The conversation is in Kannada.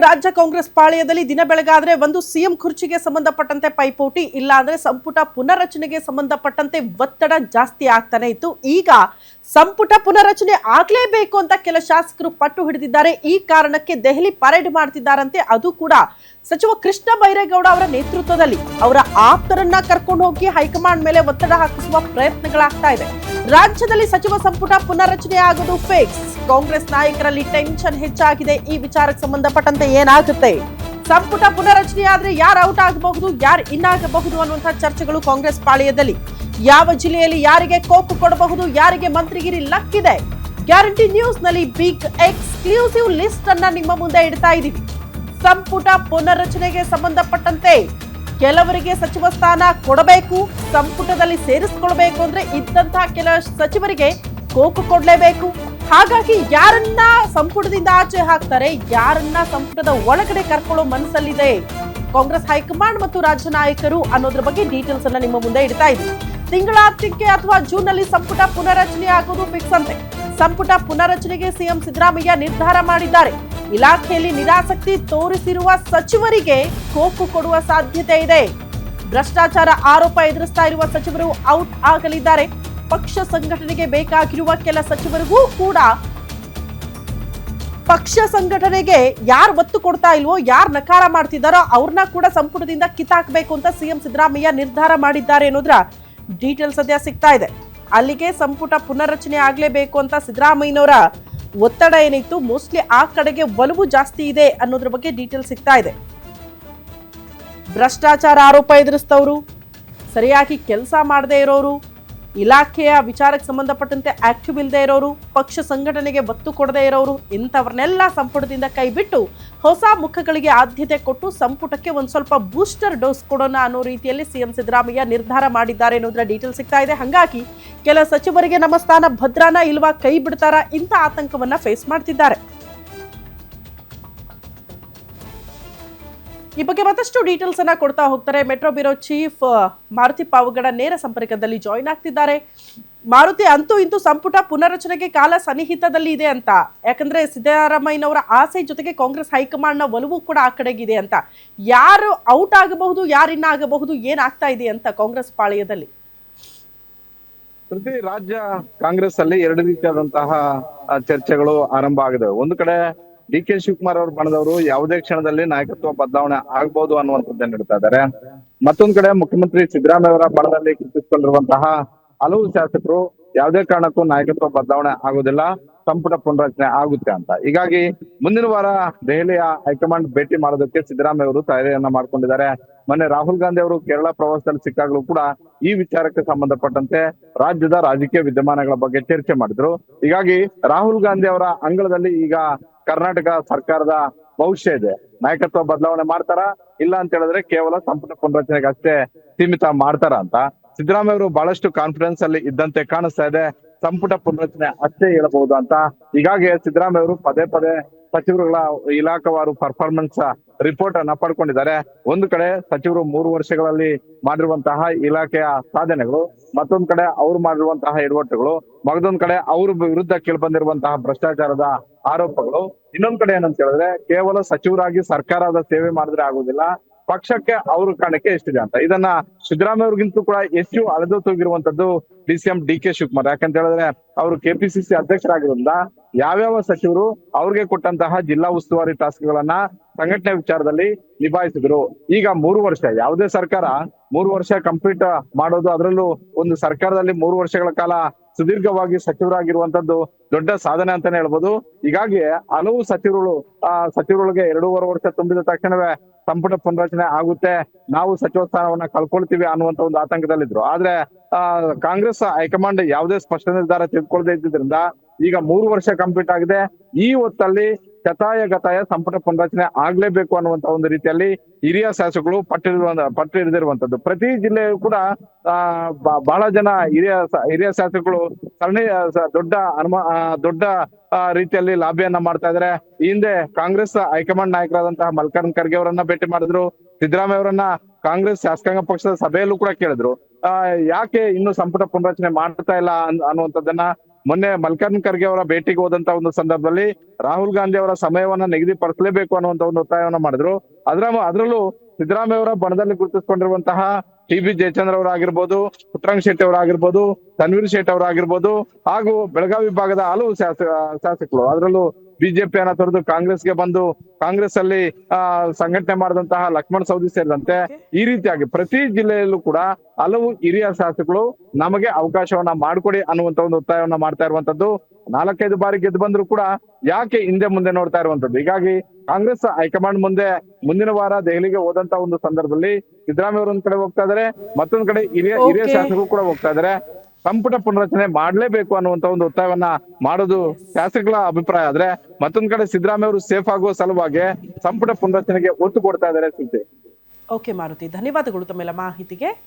ರಾಜ್ಯ ಕಾಂಗ್ರೆಸ್ ಪಾಳೆಯದಲ್ಲಿ ದಿನ ಬೆಳಗಾದ್ರೆ ಒಂದು ಸಿಎಂ ಕುರ್ಚಿಗೆ ಸಂಬಂಧಪಟ್ಟಂತೆ ಪೈಪೋಟಿ, ಇಲ್ಲ ಅಂದ್ರೆ ಸಂಪುಟ ಪುನರ್ರಚನೆಗೆ ಸಂಬಂಧಪಟ್ಟಂತೆ ಒತ್ತಡ ಜಾಸ್ತಿ ಆಗ್ತಾನೆ ಇತ್ತು. ಈಗ ಸಂಪುಟ ಪುನರ್ರಚನೆ ಆಗ್ಲೇಬೇಕು ಅಂತ ಕೆಲ ಶಾಸಕರು ಪಟ್ಟು ಹಿಡಿದಿದ್ದಾರೆ. ಈ ಕಾರಣಕ್ಕೆ ದೆಹಲಿ ಪರೇಡ್ ಮಾಡ್ತಿದ್ದಾರಂತೆ. ಅದು ಕೂಡ ಸಚಿವ ಕೃಷ್ಣ ಬೈರೇಗೌಡ ಅವರ ನೇತೃತ್ವದಲ್ಲಿ ಅವರ ಆಪ್ತರನ್ನ ಕರ್ಕೊಂಡು ಹೋಗಿ ಹೈಕಮಾಂಡ್ ಮೇಲೆ ಒತ್ತಡ ಹಾಕಿಸುವ ಪ್ರಯತ್ನಗಳಾಗ್ತಾ ಇದೆ. ರಾಜ್ಯದಲ್ಲಿ ಸಚಿವ ಸಂಪುಟ ಪುನರ್ರಚನೆ ಆಗೋದು ಫಿಕ್ಸ್. ಕಾಂಗ್ರೆಸ್ ನಾಯಕರಲ್ಲಿ ಟೆನ್ಷನ್ ಹೆಚ್ಚಾಗಿದೆ. ಈ ವಿಚಾರಕ್ಕೆ ಸಂಬಂಧಪಟ್ಟಂತೆ ಏನಾಗುತ್ತೆ, ಸಂಪುಟ ಪುನರ್ರಚನೆ ಆದ್ರೆ ಯಾರು ಔಟ್ ಆಗಬಹುದು, ಯಾರು ಇನ್ ಆಗಬಹುದು ಅನ್ನುವಂತಹ ಚರ್ಚೆಗಳು ಕಾಂಗ್ರೆಸ್ ಪಾಳೆಯದಲ್ಲಿ. ಯಾವ ಜಿಲ್ಲೆಯಲ್ಲಿ ಯಾರಿಗೆ ಕೋಕು ಕೊಡಬಹುದು, ಯಾರಿಗೆ ಮಂತ್ರಿಗಿರಿ ಲಕ್ ಇದೆ, ಗ್ಯಾರಂಟಿ ನ್ಯೂಸ್ ನಲ್ಲಿ ಬಿಗ್ ಎಕ್ಸ್ಕ್ಲೂಸಿವ್ ಲಿಸ್ಟ್ ಅನ್ನ ನಿಮ್ಮ ಮುಂದೆ ಇಡ್ತಾ ಇದೀವಿ. ಸಂಪುಟ ಪುನರ್ರಚನೆಗೆ ಸಂಬಂಧಪಟ್ಟಂತೆ ಕೆಲವರಿಗೆ ಸಚಿವ ಸ್ಥಾನ ಕೊಡಬೇಕು, ಸಂಪುಟದಲ್ಲಿ ಸೇರಿಸಿಕೊಳ್ಬೇಕು ಅಂದ್ರೆ ಇದ್ದಂತಹ ಕೆಲ ಸಚಿವರಿಗೆ ಕೋಕು ಕೊಡ್ಲೇಬೇಕು. ಹಾಗಾಗಿ ಯಾರನ್ನ ಸಂಪುಟದಿಂದ ಆಚೆ ಹಾಕ್ತಾರೆ, ಯಾರನ್ನ ಸಂಪುಟದ ಒಳಗಡೆ ಕರ್ಕೊಳ್ಳೋ ಮನಸ್ಸಲ್ಲಿದೆ ಕಾಂಗ್ರೆಸ್ ಹೈಕಮಾಂಡ್ ಮತ್ತು ರಾಜ್ಯ ನಾಯಕರು ಅನ್ನೋದ್ರ ಬಗ್ಗೆ ಡೀಟೇಲ್ಸ್ ಅನ್ನ ನಿಮ್ಮ ಮುಂದೆ ಇಡ್ತಾ ಇದ್ದೀವಿ. ತಿಂಗಳಾಂತ್ಯಕ್ಕೆ ಅಥವಾ ಜೂನ್ ನಲ್ಲಿ ಸಂಪುಟ ಪುನರ್ರಚನೆ ಆಗೋದು ಫಿಕ್ಸ್ ಅಂತೆ. ಸಂಪುಟ ಪುನರ್ರಚನೆಗೆ ಸಿಎಂ ಸಿದ್ದರಾಮಯ್ಯ ನಿರ್ಧಾರ ಮಾಡಿದ್ದಾರೆ. ಇಲಾಖೆಯಲ್ಲಿ ನಿರಾಸಕ್ತಿ ತೋರಿಸಿರುವ ಸಚಿವರಿಗೆ ಕೋಕು ಕೊಡುವ ಸಾಧ್ಯತೆ ಇದೆ. ಭ್ರಷ್ಟಾಚಾರ ಆರೋಪ ಎದುರಿಸ್ತಾ ಇರುವ ಸಚಿವರು ಔಟ್ ಆಗಲಿದ್ದಾರೆ. ಪಕ್ಷ ಸಂಘಟನೆಗೆ ಬೇಕಾಗಿರುವ ಕೆಲ ಸಚಿವರಿಗೂ ಕೂಡ ಪಕ್ಷ ಸಂಘಟನೆಗೆ ಯಾರು ಒತ್ತು ಕೊಡ್ತಾ ಇಲ್ವೋ, ಯಾರು ನಕಾರ ಮಾಡ್ತಿದ್ದಾರೋ ಅವ್ರನ್ನ ಕೂಡ ಸಂಪುಟದಿಂದ ಕಿತ್ತಾಕಬೇಕು ಅಂತ ಸಿಎಂ ಸಿದ್ದರಾಮಯ್ಯ ನಿರ್ಧಾರ ಮಾಡಿದ್ದಾರೆ ಅನ್ನೋದ್ರ ಡೀಟೇಲ್ಸ್ ಸದ್ಯ ಸಿಗ್ತಾ ಇದೆ. ಅಲ್ಲಿಗೆ ಸಂಪುಟ ಪುನರ್ರಚನೆ ಆಗ್ಲೇಬೇಕು ಅಂತ ಸಿದ್ದರಾಮಯ್ಯನವರ ಒತ್ತಡ ಏನಿತ್ತು, ಮೋಸ್ಟ್ಲಿ ಆ ಕಡೆಗೆ ಒಲವು ಜಾಸ್ತಿ ಇದೆ ಅನ್ನೋದ್ರ ಬಗ್ಗೆ ಡೀಟೇಲ್ಸ್ ಸಿಗ್ತಾ ಇದೆ. ಭ್ರಷ್ಟಾಚಾರ ಆರೋಪ ಎದುರಿಸ್ತವ್ರು, ಸರಿಯಾಗಿ ಕೆಲಸ ಮಾಡದೇ ಇರೋರು, ಇಲಾಖೆಯ ವಿಚಾರಕ್ಕೆ ಸಂಬಂಧಪಟ್ಟಂತೆ ಆಕ್ಟಿವ್ ಇಲ್ಲದೆ ಇರೋರು, ಪಕ್ಷ ಸಂಘಟನೆಗೆ ಒತ್ತು ಕೊಡದೇ ಇರೋರು, ಇಂಥವ್ರನ್ನೆಲ್ಲ ಸಂಪುಟದಿಂದ ಕೈ ಬಿಟ್ಟು ಹೊಸ ಮುಖಗಳಿಗೆ ಆದ್ಯತೆ ಕೊಟ್ಟು ಸಂಪುಟಕ್ಕೆ ಒಂದ್ ಸ್ವಲ್ಪ ಬೂಸ್ಟರ್ ಡೋಸ್ ಕೊಡೋಣ ಅನ್ನೋ ರೀತಿಯಲ್ಲಿ ಸಿಎಂ ಸಿದ್ದರಾಮಯ್ಯ ನಿರ್ಧಾರ ಮಾಡಿದ್ದಾರೆ ಅನ್ನೋದ್ರ ಡೀಟೇಲ್ ಸಿಗ್ತಾ ಇದೆ. ಹಾಗಾಗಿ ಕೆಲ ಸಚಿವರಿಗೆ ನಮ್ಮ ಸ್ಥಾನ ಭದ್ರಾನ ಇಲ್ವಾ, ಕೈ ಬಿಡ್ತಾರ, ಇಂಥ ಆತಂಕವನ್ನ ಫೇಸ್ ಮಾಡ್ತಿದ್ದಾರೆ. ಈ ಬಗ್ಗೆ ಮತ್ತಷ್ಟು ಡೀಟೇಲ್ಸ್ ಅನ್ನ ಕೊಡ್ತಾ ಹೋಗ್ತಾರೆ metro bureau chief Maruti Pavagada ನೇರ ಸಂಪರ್ಕದಲ್ಲಿ ಜಾಯಿನ್ ಆಗ್ತಿದ್ದಾರೆ. ಮಾರುತಿ, ಅಂತೂ ಇಂತೂ ಸಂಪುಟ ಪುನರ್ರಚನೆಗೆ ಕಾಲ ಸನ್ನಿಹಿತದಲ್ಲಿ ಇದೆ ಅಂತ, ಯಾಕಂದ್ರೆ ಸಿದ್ದರಾಮಯ್ಯನವರ ಆಸೆ ಜೊತೆಗೆ ಕಾಂಗ್ರೆಸ್ ಹೈಕಮಾಂಡ್ ನ ಒಲವು ಕೂಡ ಆ ಕಡೆಗಿದೆ ಅಂತ. ಯಾರು ಔಟ್ ಆಗಬಹುದು, ಯಾರು ಇನ್ನ ಆಗಬಹುದು, ಏನಾಗ್ತಾ ಇದೆ ಅಂತ ಕಾಂಗ್ರೆಸ್ ಪಾಳೆಯದಲ್ಲಿ? ಪ್ರತಿ ರಾಜ್ಯ ಕಾಂಗ್ರೆಸ್ ಅಲ್ಲಿ ಎರಡು ರೀತಿಯಾದಂತಹ ಚರ್ಚೆಗಳು ಆರಂಭ ಆಗಿದೆ. ಒಂದು ಕಡೆ ಡಿ ಕೆ ಶಿವಕುಮಾರ್ ಅವ್ರ ಬಣದವರು ಯಾವುದೇ ಕ್ಷಣದಲ್ಲಿ ನಾಯಕತ್ವ ಬದಲಾವಣೆ ಆಗ್ಬಹುದು ಅನ್ನುವಂಥದ್ದನ್ನ ಹೇಳ್ತಾ ಇದ್ದಾರೆ. ಮತ್ತೊಂದ್ ಕಡೆ ಮುಖ್ಯಮಂತ್ರಿ ಸಿದ್ದರಾಮಯ್ಯ ಅವರ ಬಣದಲ್ಲಿ ಕಿತ್ತಿಕೊಂಡಿರುವಂತಹ ಹಲವು ಶಾಸಕರು ಯಾವುದೇ ಕಾರಣಕ್ಕೂ ನಾಯಕತ್ವ ಬದಲಾವಣೆ ಆಗುದಿಲ್ಲ, ಸಂಪುಟ ಪುನರಚನೆ ಆಗುತ್ತೆ ಅಂತ. ಹೀಗಾಗಿ ಮುಂದಿನ ವಾರ ದೆಹಲಿಯ ಹೈಕಮಾಂಡ್ ಭೇಟಿ ಮಾಡೋದಕ್ಕೆ ಸಿದ್ದರಾಮಯ್ಯ ಅವರು ತಯಾರಿಯನ್ನ ಮಾಡ್ಕೊಂಡಿದ್ದಾರೆ. ಮೊನ್ನೆ ರಾಹುಲ್ ಗಾಂಧಿ ಅವರು ಕೇರಳ ಪ್ರವಾಸದಲ್ಲಿ ಸಿಕ್ಕಾಗಲೂ ಕೂಡ ಈ ವಿಚಾರಕ್ಕೆ ಸಂಬಂಧಪಟ್ಟಂತೆ ರಾಜ್ಯದ ರಾಜಕೀಯ ವಿದ್ಯಮಾನಗಳ ಬಗ್ಗೆ ಚರ್ಚೆ ಮಾಡಿದ್ರು. ಹೀಗಾಗಿ ರಾಹುಲ್ ಗಾಂಧಿ ಅವರ ಅಂಗಳದಲ್ಲಿ ಈಗ ಕರ್ನಾಟಕ ಸರ್ಕಾರದ ಭವಿಷ್ಯ ಇದೆ, ನಾಯಕತ್ವ ಬದಲಾವಣೆ ಮಾಡ್ತಾರ, ಇಲ್ಲ ಅಂತ ಹೇಳಿದ್ರೆ ಕೇವಲ ಸಂಪುಟ ಪುನರಚನೆಗೆ ಅಷ್ಟೇ ಸೀಮಿತ ಮಾಡ್ತಾರ ಅಂತ ಸಿದ್ದರಾಮಯ್ಯ ಅವರು ಬಹಳಷ್ಟು ಕಾನ್ಫಿಡೆನ್ಸ್ ಅಲ್ಲಿ ಇದ್ದಂತೆ ಕಾಣಿಸ್ತಾ ಇದೆ. ಸಂಪುಟ ಪುನರಚನೆ ಅಷ್ಟೇ ಹೇಳಬಹುದು ಅಂತ. ಹೀಗಾಗಿ ಸಿದ್ದರಾಮಯ್ಯ ಅವರು ಪದೇ ಪದೇ ಸಚಿವರುಗಳ ಇಲಾಖಾವಾರು ಪರ್ಫಾರ್ಮೆನ್ಸ್ ರಿಪೋರ್ಟ್ ಅನ್ನ ಪಡ್ಕೊಂಡಿದ್ದಾರೆ. ಒಂದು ಕಡೆ ಸಚಿವರು 3 ವರ್ಷಗಳಲ್ಲಿ ಮಾಡಿರುವಂತಹ ಇಲಾಖೆಯ ಸಾಧನೆಗಳು, ಮತ್ತೊಂದ್ ಕಡೆ ಅವ್ರು ಮಾಡಿರುವಂತಹ ಎಡವಟ್ಟುಗಳು, ಮಗದೊಂದ್ ಕಡೆ ಅವ್ರ ವಿರುದ್ಧ ಕೇಳ್ಬಂದಿರುವಂತಹ ಭ್ರಷ್ಟಾಚಾರದ ಆರೋಪಗಳು, ಇನ್ನೊಂದ್ ಕಡೆ ಏನಂತ ಹೇಳಿದ್ರೆ ಕೇವಲ ಸಚಿವರಾಗಿ ಸರ್ಕಾರದ ಸೇವೆ ಮಾಡಿದ್ರೆ ಆಗುದಿಲ್ಲ, ಪಕ್ಷಕ್ಕೆ ಅವ್ರ ಕಾರಣಕ್ಕೆ ಎಷ್ಟಿದೆ ಅಂತ. ಇದನ್ನ ಸಿದ್ದರಾಮಯ್ಯ ಅವ್ರಿಗಿಂತಲೂ ಕೂಡ ಹೆಚ್ಚು ಅಳೆದೋಗಿರುವಂತದ್ದು ಡಿಸಿಎಂ ಡಿ ಕೆ ಶಿವಕುಮಾರ್. ಯಾಕಂತ ಹೇಳಿದ್ರೆ ಅವರು ಕೆಪಿಸಿಸಿ ಅಧ್ಯಕ್ಷರಾಗಿರೋದ್ರಿಂದ ಯಾವ್ಯಾವ ಸಚಿವರು ಅವ್ರಿಗೆ ಕೊಟ್ಟಂತಹ ಜಿಲ್ಲಾ ಉಸ್ತುವಾರಿ ಟಾಸ್ಕ್ಗಳನ್ನ ಸಂಘಟನೆ ವಿಚಾರದಲ್ಲಿ ನಿಭಾಯಿಸಿದ್ರು. ಈಗ 3 ವರ್ಷ ಯಾವುದೇ ಸರ್ಕಾರ 3 ವರ್ಷ ಕಂಪ್ಲೀಟ್ ಮಾಡೋದು, ಅದರಲ್ಲೂ ಒಂದು ಸರ್ಕಾರದಲ್ಲಿ 3 ವರ್ಷಗಳ ಕಾಲ ಸುದೀರ್ಘವಾಗಿ ಸಚಿವರಾಗಿರುವಂತದ್ದು ದೊಡ್ಡ ಸಾಧನೆ ಅಂತಾನೆ ಹೇಳ್ಬೋದು. ಹೀಗಾಗಿ ಹಲವು ಸಚಿವರುಗಳಿಗೆ 2.5 ವರ್ಷ ತುಂಬಿದ ತಕ್ಷಣವೇ ಸಂಪುಟ ಪುನರಚನೆ ಆಗುತ್ತೆ, ನಾವು ಸಚಿವ ಸ್ಥಾನವನ್ನ ಕಳ್ಕೊಳ್ತೀವಿ ಅನ್ನುವಂತ ಒಂದು ಆತಂಕದಲ್ಲಿದ್ರು. ಆದ್ರೆ ಕಾಂಗ್ರೆಸ್ ಹೈಕಮಾಂಡ್ ಯಾವುದೇ ಸ್ಪಷ್ಟ ನಿರ್ಧಾರ ತೆಗೆದುಕೊಳ್ಳದೆ ಇದ್ದಿದ್ರಿಂದ ಈಗ 3 ವರ್ಷ ಕಂಪ್ಲೀಟ್ ಆಗಿದೆ. ಈ ಹೊತ್ತಲ್ಲಿ ಗತಾಯ ಸಂಪುಟ ಪುನರಚನೆ ಆಗ್ಲೇಬೇಕು ಅನ್ನುವಂತ ಒಂದು ರೀತಿಯಲ್ಲಿ ಹಿರಿಯ ಶಾಸಕರು ಪಟ್ಟು ಹಿಡಿದಿರುವಂತದ್ದು. ಪ್ರತಿ ಜಿಲ್ಲೆಯೂ ಕೂಡ ಬಹಳ ಜನ ಹಿರಿಯ ಶಾಸಕರು ದೊಡ್ಡ ರೀತಿಯಲ್ಲಿ ಲಾಬಿಯನ್ನ ಮಾಡ್ತಾ ಇದಾರೆ. ಈ ಹಿಂದೆ ಕಾಂಗ್ರೆಸ್ ಹೈಕಮಾಂಡ್ ನಾಯಕರಾದಂತಹ ಮಲ್ಲಿಕಾರ್ಜುನ ಖರ್ಗೆ ಅವರನ್ನ ಭೇಟಿ ಮಾಡಿದ್ರು. ಸಿದ್ದರಾಮಯ್ಯ ಅವರನ್ನ ಕಾಂಗ್ರೆಸ್ ಶಾಸಕಾಂಗ ಪಕ್ಷದ ಸಭೆಯಲ್ಲೂ ಕೂಡ ಕೇಳಿದ್ರು, ಯಾಕೆ ಇನ್ನು ಸಂಪುಟ ಪುನರಚನೆ ಮಾಡ್ತಾ ಇಲ್ಲ ಅನ್ನುವಂಥದ್ದನ್ನ ಮೊನ್ನೆ ಮಲ್ಲಿಕಾರ್ಜುನ್ ಖರ್ಗೆ ಅವರ ಭೇಟಿಗೆ ಹೋದಂತ ಒಂದು ಸಂದರ್ಭದಲ್ಲಿ ರಾಹುಲ್ ಗಾಂಧಿ ಅವರ ಸಮಯವನ್ನ ನಿಗದಿಪಡಿಸಲೇಬೇಕು ಅನ್ನುವಂತ ಒಂದು ಒತ್ತಾಯವನ್ನ ಮಾಡಿದ್ರು. ಅದರಲ್ಲೂ ಸಿದ್ದರಾಮಯ್ಯ ಅವರ ಬಣದಲ್ಲಿ ಗುರುತಿಸಿಕೊಂಡಿರುವಂತಹ ಟಿ.ಬಿ. ಜಯಚಂದ್ರ ಅವರಾಗಿರ್ಬೋದು, ಪುಟ್ಟರಂಗ ಶೆಟ್ಟಿ ಅವರಾಗಿರ್ಬೋದು, ತನ್ವೀರ್ ಶೇಟ್ ಅವರಾಗಿರ್ಬೋದು, ಹಾಗೂ ಬೆಳಗಾವಿ ಭಾಗದ ಹಲವು ಶಾಸಕರು, ಅದರಲ್ಲೂ ಬಿಜೆಪಿಯನ್ನ ತೊರೆದು ಕಾಂಗ್ರೆಸ್ಗೆ ಬಂದು ಕಾಂಗ್ರೆಸ್ ಅಲ್ಲಿ ಸಂಘಟನೆ ಮಾಡಿದಂತಹ ಲಕ್ಷ್ಮಣ ಸವದಿ ಸೇರಿದಂತೆ ಈ ರೀತಿಯಾಗಿ ಪ್ರತಿ ಜಿಲ್ಲೆಯಲ್ಲೂ ಕೂಡ ಹಲವು ಹಿರಿಯ ಶಾಸಕರು ನಮಗೆ ಅವಕಾಶವನ್ನ ಮಾಡಿಕೊಡಿ ಅನ್ನುವಂತ ಒಂದು ಒತ್ತಾಯವನ್ನ ಮಾಡ್ತಾ ಇರುವಂತದ್ದು. 4-5 ಬಾರಿ ಗೆದ್ದು ಬಂದ್ರು ಕೂಡ ಯಾಕೆ ಹಿಂದೆ ಮುಂದೆ ನೋಡ್ತಾ ಇರುವಂತದ್ದು. ಹೀಗಾಗಿ ಕಾಂಗ್ರೆಸ್ ಹೈಕಮಾಂಡ್ ಮುಂದಿನ ವಾರ ದೆಹಲಿಗೆ ಹೋದಂತ ಒಂದು ಸಂದರ್ಭದಲ್ಲಿ ಸಿದ್ದರಾಮಯ್ಯ ಅವರು ಒಂದ್ ಕಡೆ ಹೋಗ್ತಾ ಇದಾರೆ, ಮತ್ತೊಂದ್ ಕಡೆ ಹಿರಿಯ ಶಾಸಕರು ಕೂಡ ಹೋಗ್ತಾ ಇದಾರೆ. ಸಂಪುಟ ಪುನರಚನೆ ಮಾಡ್ಲೇಬೇಕು ಅನ್ನುವಂತ ಒಂದು ಒತ್ತಾಯವನ್ನ ಮಾಡೋದು ಶಾಸಕರ ಅಭಿಪ್ರಾಯ ಆದ್ರೆ, ಮತ್ತೊಂದ್ ಕಡೆ ಸಿದ್ದರಾಮಯ್ಯ ಅವರು ಸೇಫ್ ಆಗುವ ಸಲುವಾಗಿ ಸಂಪುಟ ಪುನರಚನೆಗೆ ಒತ್ತು ಕೊಡ್ತಾ ಇದ್ದಾರೆ. ಓಕೆ ಮಾರುತಿ, ಧನ್ಯವಾದಗಳು ತಮ್ಮೆಲ್ಲ ಮಾಹಿತಿಗೆ.